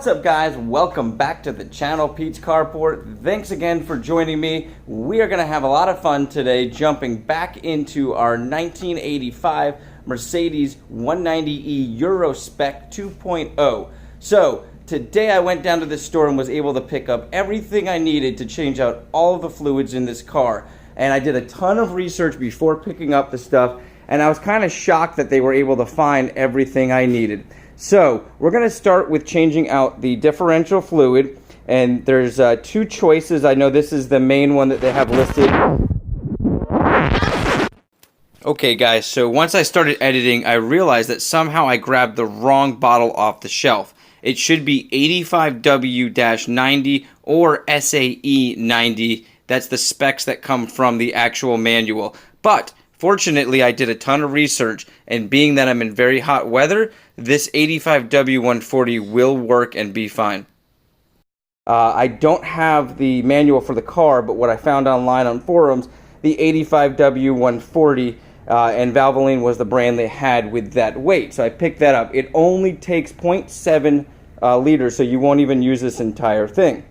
What's up, guys? Welcome back to the channel, Pete's Carport. Thanks again for joining me. We are going to have a lot of fun today jumping back into our 1985 Mercedes 190e Euro Spec 2.0. So today I went down to the store and was able to pick up everything I needed to change out all of the fluids in this car. And I did a ton of research before picking up the stuff, and I was kind of shocked that they were able to find everything I needed. So we're going to start with changing out the differential fluid, and there's two choices. I know this is the main one that they have listed. Okay guys, so once I started editing, I realized that somehow I grabbed the wrong bottle off the shelf. It should be 85W-90 or SAE 90. That's the specs that come from the actual manual. But fortunately, I did a ton of research, and being that I'm in very hot weather, this 85W140 will work and be fine. I don't have the manual for the car, but what I found online on forums, the 85W140 and Valvoline was the brand they had with that weight. So I picked that up. It only takes 0.7 liters, so you won't even use this entire thing.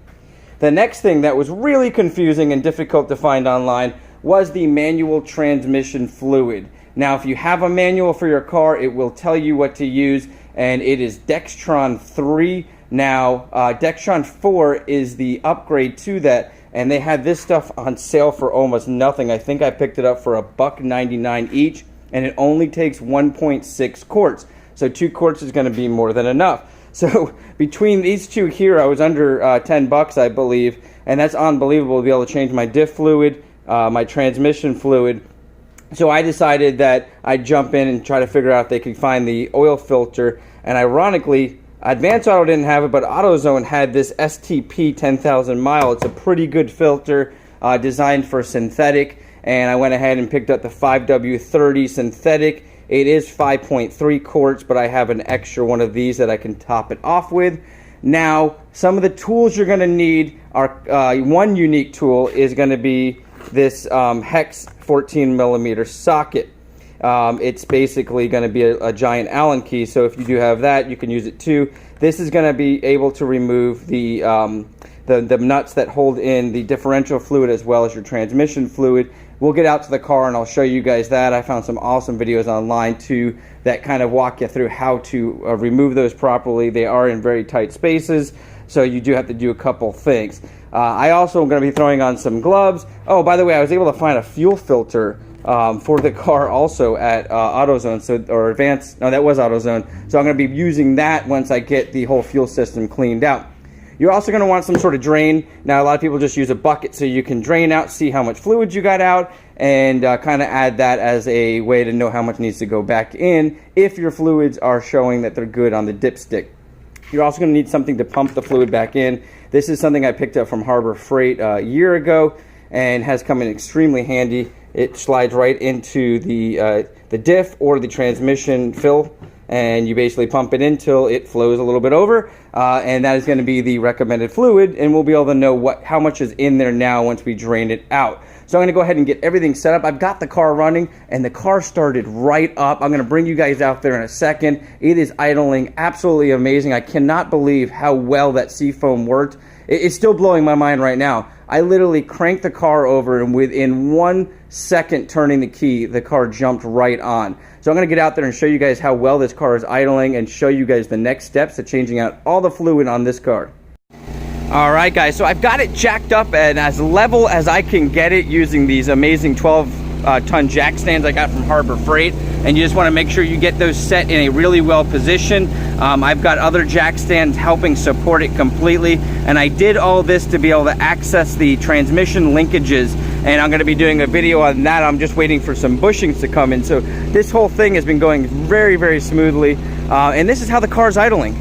The next thing that was really confusing and difficult to find online was the manual transmission fluid. Now, if you have a manual for your car, it will tell you what to use, and it is Dextron 3. Now, Dextron 4 is the upgrade to that, and they had this stuff on sale for almost nothing. I think I picked it up for $1.99 each, and it only takes 1.6 quarts. So 2 quarts is going to be more than enough. So between these two here, I was under 10 bucks, I believe, and that's unbelievable to be able to change my diff fluid, my transmission fluid. So I decided that I'd jump in and try to figure out if they could find the oil filter. And ironically, Advance Auto didn't have it, but AutoZone had this STP 10,000 mile. It's a pretty good filter designed for synthetic. And I went ahead and picked up the 5W30 synthetic. It is 5.3 quarts, but I have an extra one of these that I can top it off with. Now, some of the tools you're going to need are, one unique tool is going to be this hex 14mm socket. It's basically going to be a giant Allen key, so if you do have that, you can use it too. This is going to be able to remove the nuts that hold in the differential fluid as well as your transmission fluid. We'll get out to the car and I'll show you guys that. I found some awesome videos online too that kind of walk you through how to remove those properly. They are in very tight spaces, so you do have to do a couple things. I also am going to be throwing on some gloves. Oh, by the way, I was able to find a fuel filter for the car also at AutoZone, or Advance. No, that was AutoZone. So I'm going to be using that once I get the whole fuel system cleaned out. You're also going to want some sort of drain. Now, a lot of people just use a bucket so you can drain out, see how much fluid you got out, and kind of add that as a way to know how much needs to go back in if your fluids are showing that they're good on the dipstick. You're also going to need something to pump the fluid back in. This is something I picked up from Harbor Freight a year ago and has come in extremely handy. It slides right into the diff or the transmission fill, and you basically pump it until it flows a little bit over, and that is going to be the recommended fluid, and we'll be able to know how much is in there now once we drain it out. So I'm going to go ahead and get everything set up. I've got the car running, and the car started right up. I'm going to bring you guys out there in a second. It is idling absolutely amazing. I cannot believe how well that seafoam worked. It's still blowing my mind right now. I literally cranked the car over, and within 1 second turning the key, the car jumped right on. So I'm going to get out there and show you guys how well this car is idling and show you guys the next steps to changing out all the fluid on this car. Alright guys, so I've got it jacked up and as level as I can get it using these amazing 12-ton jack stands I got from Harbor Freight, and you just want to make sure you get those set in a really well position. I've got other jack stands helping support it completely, and I did all this to be able to access the transmission linkages, and I'm going to be doing a video on that. I'm just waiting for some bushings to come in. So this whole thing has been going very, very smoothly, and this is how the car's idling.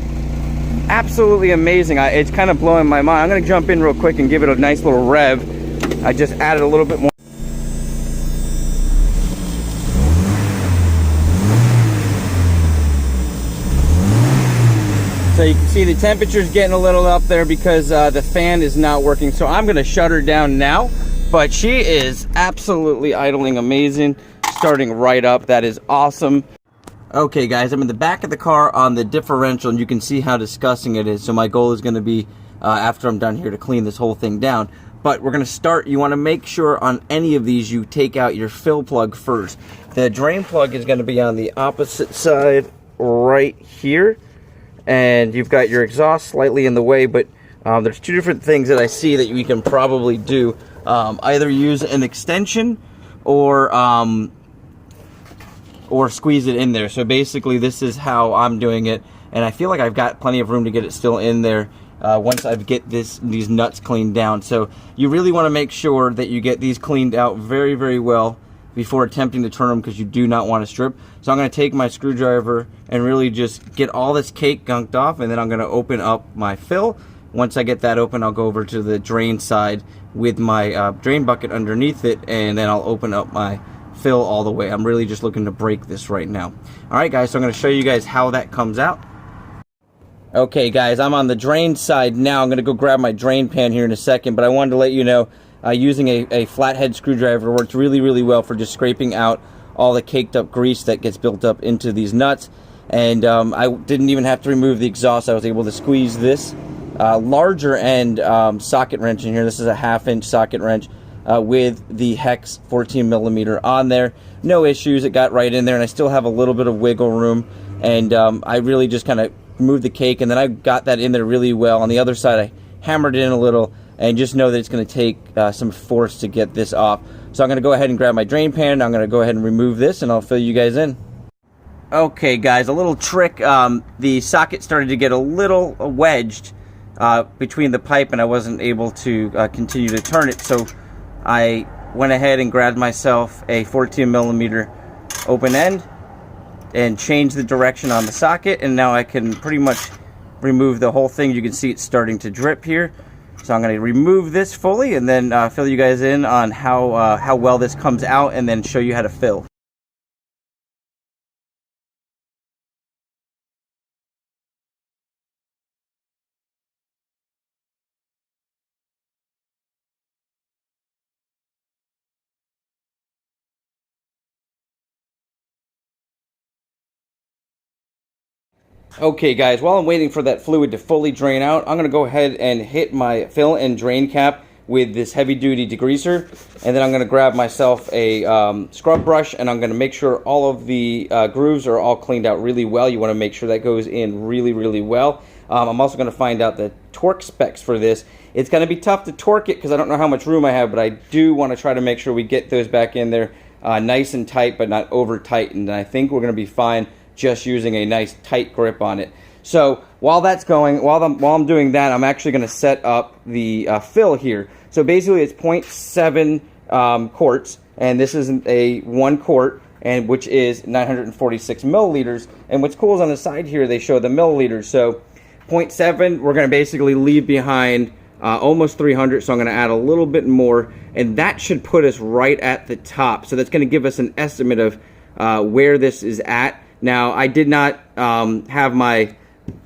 Absolutely amazing. It's kind of blowing my mind. I'm going to jump in real quick and give it a nice little rev. I just added a little bit more. So you can see the temperature's getting a little up there because the fan is not working. So I'm going to shut her down now. But she is absolutely idling amazing, starting right up. That is awesome. Okay guys, I'm in the back of the car on the differential, and you can see how disgusting it is. So my goal is going to be, after I'm done here, to clean this whole thing down. But we're going to start, you want to make sure on any of these you take out your fill plug first. The drain plug is going to be on the opposite side right here. And you've got your exhaust slightly in the way, but there's two different things that I see that we can probably do. Either use an extension or squeeze it in there. So basically this is how I'm doing it, and I feel like I've got plenty of room to get it still in there once I get these nuts cleaned down. So you really want to make sure that you get these cleaned out very, very well before attempting to turn them, because you do not want to strip. So I'm going to take my screwdriver and really just get all this cake gunked off, and then I'm going to open up my fill. Once I get that open, I'll go over to the drain side with my drain bucket underneath it, and then I'll open up my fill all the way. I'm really just looking to break this right now. Alright guys, so I'm going to show you guys how that comes out. Okay guys, I'm on the drain side now. I'm going to go grab my drain pan here in a second, but I wanted to let you know using a flathead screwdriver works really, really well for just scraping out all the caked up grease that gets built up into these nuts. And I didn't even have to remove the exhaust. I was able to squeeze this larger end socket wrench in here. This is a 1/2-inch socket wrench with the hex 14mm on there. No issues, it got right in there, and I still have a little bit of wiggle room. And I really just kind of moved the cake, and then I got that in there really well. On the other side, I hammered it in a little, and just know that it's going to take some force to get this off. So I'm going to go ahead and grab my drain pan. I'm going to go ahead and remove this, and I'll fill you guys in. Okay guys, a little trick. The socket started to get a little wedged between the pipe, and I wasn't able to continue to turn it. So I went ahead and grabbed myself a 14mm open end and changed the direction on the socket, and now I can pretty much remove the whole thing. You can see it's starting to drip here. So I'm going to remove this fully, and then fill you guys in on how well this comes out, and then show you how to fill. Okay guys, while I'm waiting for that fluid to fully drain out, I'm going to go ahead and hit my fill and drain cap with this heavy duty degreaser, and then I'm going to grab myself a scrub brush, and I'm going to make sure all of the grooves are all cleaned out really well. You want to make sure that goes in really, really well. I'm also going to find out the torque specs for this. It's going to be tough to torque it because I don't know how much room I have, but I do want to try to make sure we get those back in there nice and tight, but not over tightened. And I think we're going to be fine just using a nice tight grip on it. So while that's going, while I'm doing that, I'm actually going to set up the fill here. So basically it's 0.7 quarts, and this is a 1 quart, and which is 946 milliliters. And what's cool is on the side here they show the milliliters. So 0.7, we're going to basically leave behind almost 300, so I'm going to add a little bit more, and that should put us right at the top. So that's going to give us an estimate of where this is at. Now, I did not have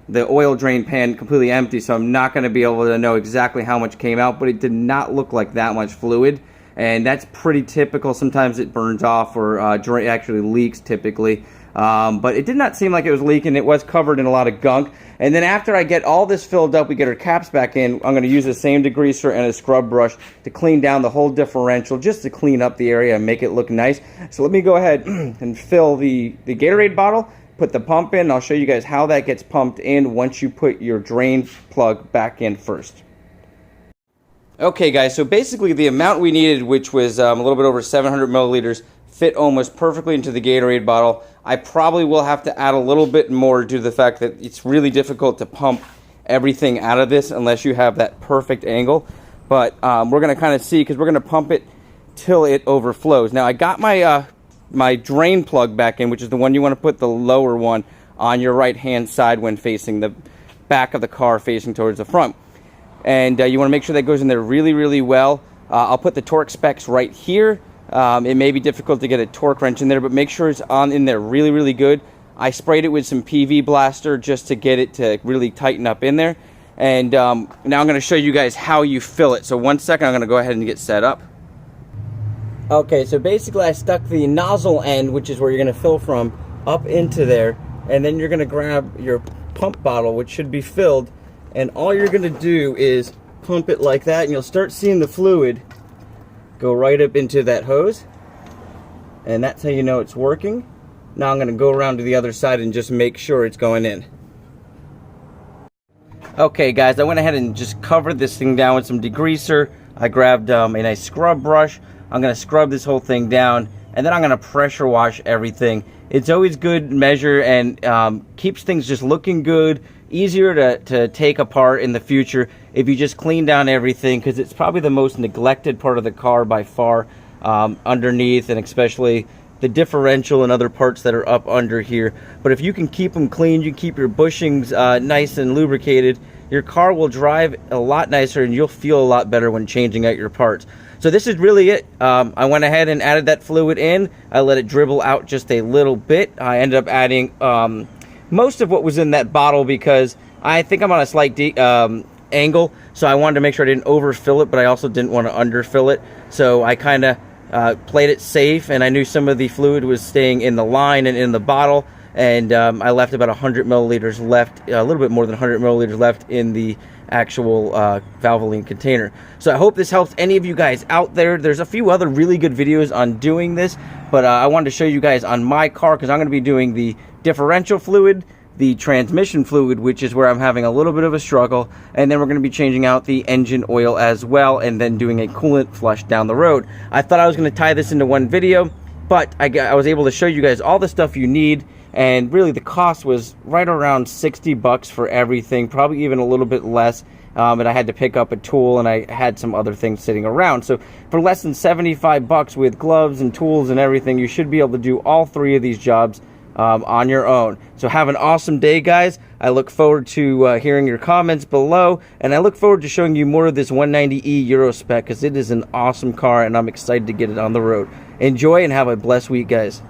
the oil drain pan completely empty, so I'm not going to be able to know exactly how much came out, but it did not look like that much fluid, and that's pretty typical. Sometimes it burns off or actually leaks typically, but it did not seem like it was leaking. It was covered in a lot of gunk. And then after I get all this filled up, we get our caps back in, I'm going to use the same degreaser and a scrub brush to clean down the whole differential, just to clean up the area and make it look nice. So let me go ahead and fill the Gatorade bottle, put the pump in. I'll show you guys how that gets pumped in once you put your drain plug back in first. Okay guys, so basically the amount we needed, which was a little bit over 700 milliliters, fit almost perfectly into the Gatorade bottle. I probably will have to add a little bit more due to the fact that it's really difficult to pump everything out of this unless you have that perfect angle. But we're going to kind of see, because we're going to pump it till it overflows. Now I got my my drain plug back in, which is the one you want to put, the lower one, on your right hand side when facing the back of the car, facing towards the front. And you want to make sure that goes in there really, really well. I'll put the torque specs right here. It may be difficult to get a torque wrench in there, but make sure it's on in there really, really good. I sprayed it with some PV Blaster just to get it to really tighten up in there. And now I'm going to show you guys how you fill it. So one second, I'm going to go ahead and get set up. Okay, so basically I stuck the nozzle end, which is where you're going to fill from, up into there, and then you're going to grab your pump bottle, which should be filled, and all you're going to do is pump it like that, and you'll start seeing the fluid go right up into that hose, and that's how you know it's working. Now I'm going to go around to the other side and just make sure it's going in. Okay guys, I went ahead and just covered this thing down with some degreaser. I grabbed a nice scrub brush. I'm going to scrub this whole thing down, and then I'm going to pressure wash everything. It's always good measure, and keeps things just looking good, easier to take apart in the future if you just clean down everything, because it's probably the most neglected part of the car by far, underneath, and especially the differential and other parts that are up under here. But if you can keep them clean, you keep your bushings nice and lubricated, your car will drive a lot nicer, and you'll feel a lot better when changing out your parts. So this is really it. I went ahead and added that fluid in. I let it dribble out just a little bit. I ended up adding most of what was in that bottle because I think I'm on a slight angle, so I wanted to make sure I didn't overfill it, but I also didn't want to underfill it. So I kind of played it safe, and I knew some of the fluid was staying in the line and in the bottle, and I left about 100 milliliters left, a little bit more than 100 milliliters left in the actual Valvoline container. So I hope this helps any of you guys out there. There's a few other really good videos on doing this, but I wanted to show you guys on my car, because I'm going to be doing the differential fluid, the transmission fluid, which is where I'm having a little bit of a struggle, and then we're going to be changing out the engine oil as well, and then doing a coolant flush down the road. I thought I was going to tie this into one video, but I was able to show you guys all the stuff you need, and really the cost was right around 60 bucks for everything, probably even a little bit less. And I had to pick up a tool, and I had some other things sitting around. So for less than 75 bucks with gloves and tools and everything, you should be able to do all three of these jobs on your own. So have an awesome day, guys. I look forward to hearing your comments below, and I look forward to showing you more of this 190E Euro Spec, because it is an awesome car, and I'm excited to get it on the road. Enjoy and have a blessed week, guys.